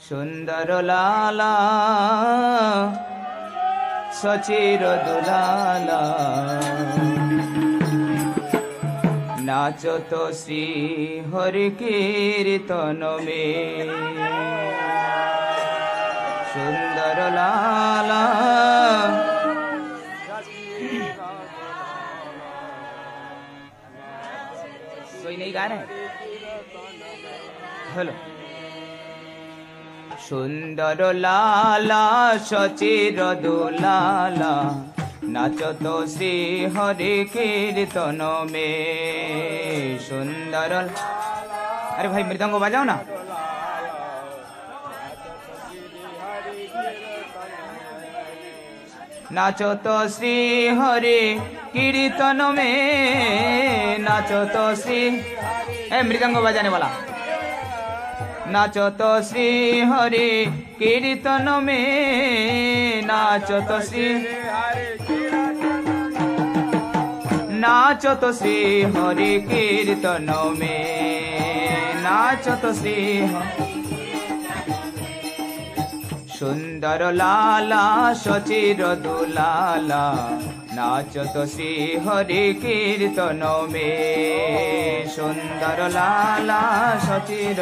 সুন্দর লালা সচির দুলালা নাচো তো শ্রী হরি কীর্তন মে সুন্দর লালা कोई नहीं गा रहे हेलो सुंदर लाला सचिर दुलाला नाचो तो श्री हरि कीर्तन में सुंदर अरे भाई मृदंग बजाओ ना नाचो तो श्री हरि कीर्तन में नाचो तो श्री मृदंग बजाने वाला नाचो तो श्री हरि कीर्तन में नाचो तो श्री नाचो तो श्री हरि कीर्तन में नाचो तो श्री सुंदर लाला सचिर दुलाला नाचो तो श्री हरि कीर्तन में सुंदर लाला सचिर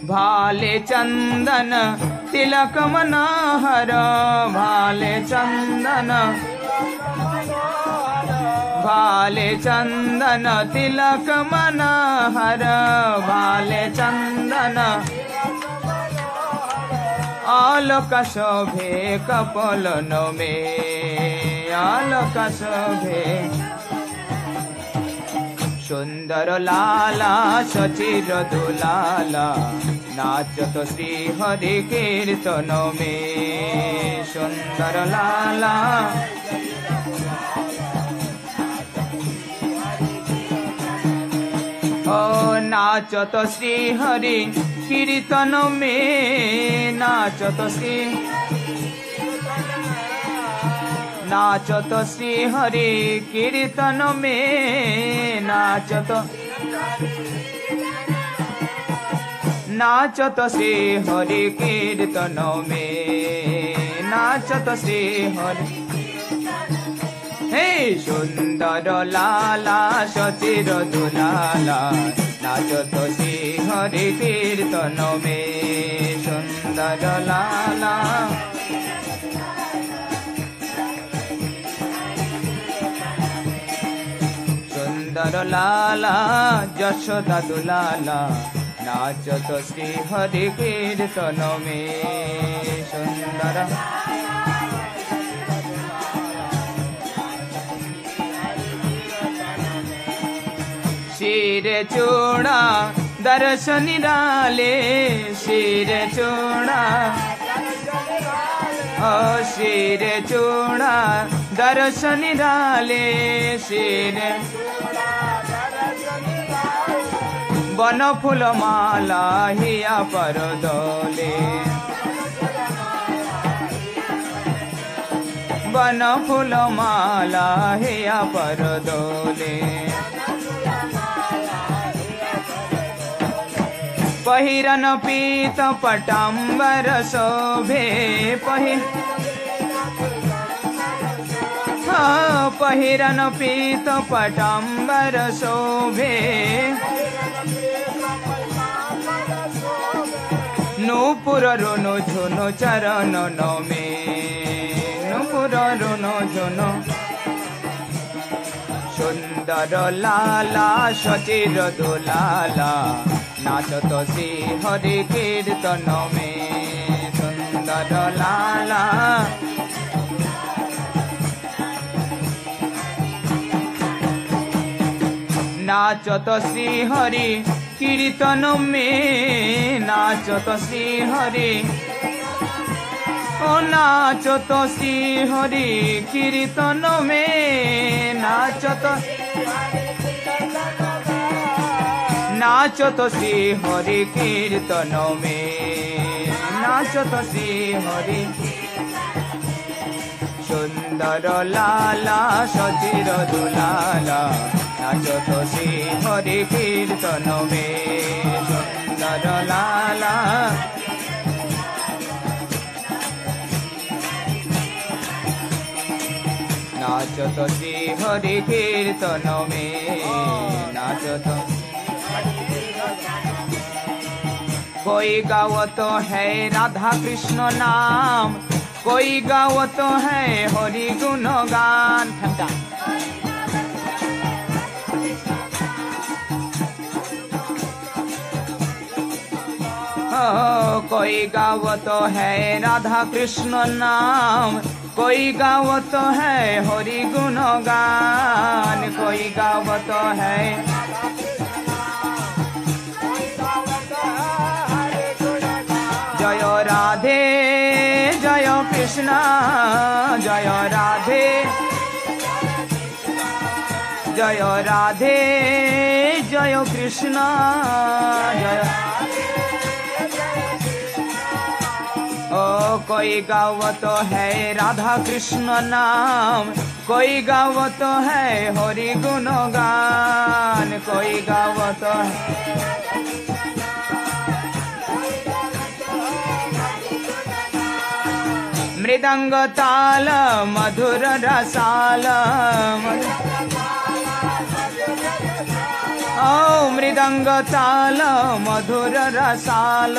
भाले चंदन तिलक मनोहर भाले चंदन तिलक मनोहर भाले चंदन आलोक शोभे कपलन में आलोक शोभे सुंदर लाला सचिर दुलाला नाचो तो श्री हरि कीर्तन में सुंदर लाला ओ नाचो तो श्री हरि कीर्तन में नाचो तो श्री हरि कीर्तन में नाचो तो श्री हरि कीर्तन में नाचो तो श्री हरि हे सुंदर लाला सचिर दुलाला नाचो तो श्री हरि कीर्तन में सुंदर लाला सुंदर लाला यशोदा दुलाला नाचो तो श्री हरि कीर्तन में सुंदर शिरे चूड़ा दर्शन डाले शिरे चूड़ा ओ शिरे चूड़ा दर्शन डाले शिरे बन फूल माला हिया पर दोले बन फूल माला हिया पर दोले पहिरन पीत पटांबर शोभे पहिरन पीत पटांबर शोभे नूपुर रुनु झुनु चरण में नूपुर रुनु झुनु सुंदर लाला सचिर दुलाला नाचो तो श्री हरि कीर्तन में सुंदर लाला नाचो तो श्री हरि कीर्तन में नाचो तो श्री हरि ओ नाचो तो श्री हरि कीर्तन में नाचो तो श्री हरि कीर्तन में नाचो तो श्री हरि सुंदर लाला सचिर दुलाला नाचत श्री हरि कीर्तन में सुंदर लाला नाचत श्री हरि कीर्तन में नाचत कोई गावत है राधा कृष्ण नाम कोई गावत है हरि गुण गान कोई गावत है राधा कृष्ण नाम कोई गावत है हरि गुण गान कोई गावत है जय राधे जय कृष्ण जय राधे जय राधे जय कृष्ण जय ओ कोई गावत है राधा कृष्ण नाम कोई गावत है हरि गुण गान कोई गावत है मृदंग ताल मधुर रसाल ओ मृदंग ताल मधुर रसाल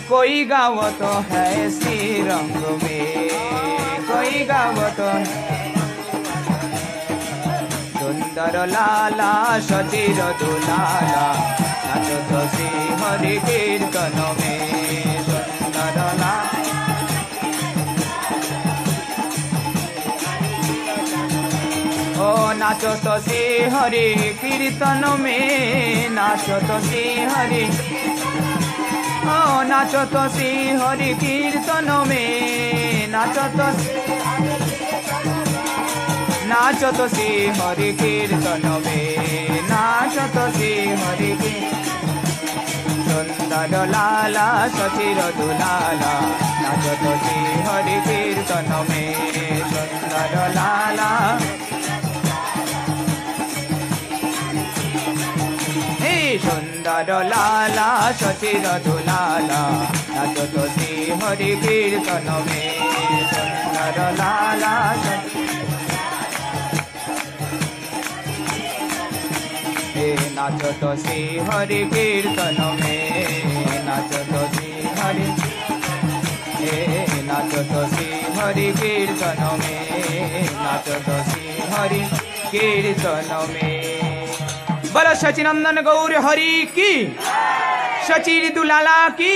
कोई गावत है श्रीरंग में कोई गावत सुंदर लाला सचिर दुलाला नाचत श्री हरि कीर्तन में सुंदर लाला ओ नाचत श्री हरि कीर्तन में नाचत श्री हरि नाचत श्री हरि कीर्तन में नाचत श्री हरि कीर्तन में नाचत श्री हरि सुंदर लाला सचिर दुलाला नाचत श्री हरि कीर्तन में सुंदर लाला सुंदर लाला सचिर दुलाला नाचत श्री हरि कीर्तन में सुंदर लाला नाचत श्री हरि कीर्तन में नाचत श्री हरि नाचत श्री हरि कीर्तन में नाचत श्री हरि कीर्तन में बोलो सचिनंदन गौर हरि की सचिर दुलाला की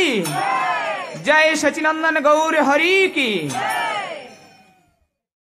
जय सचिनंदन गौर हरि की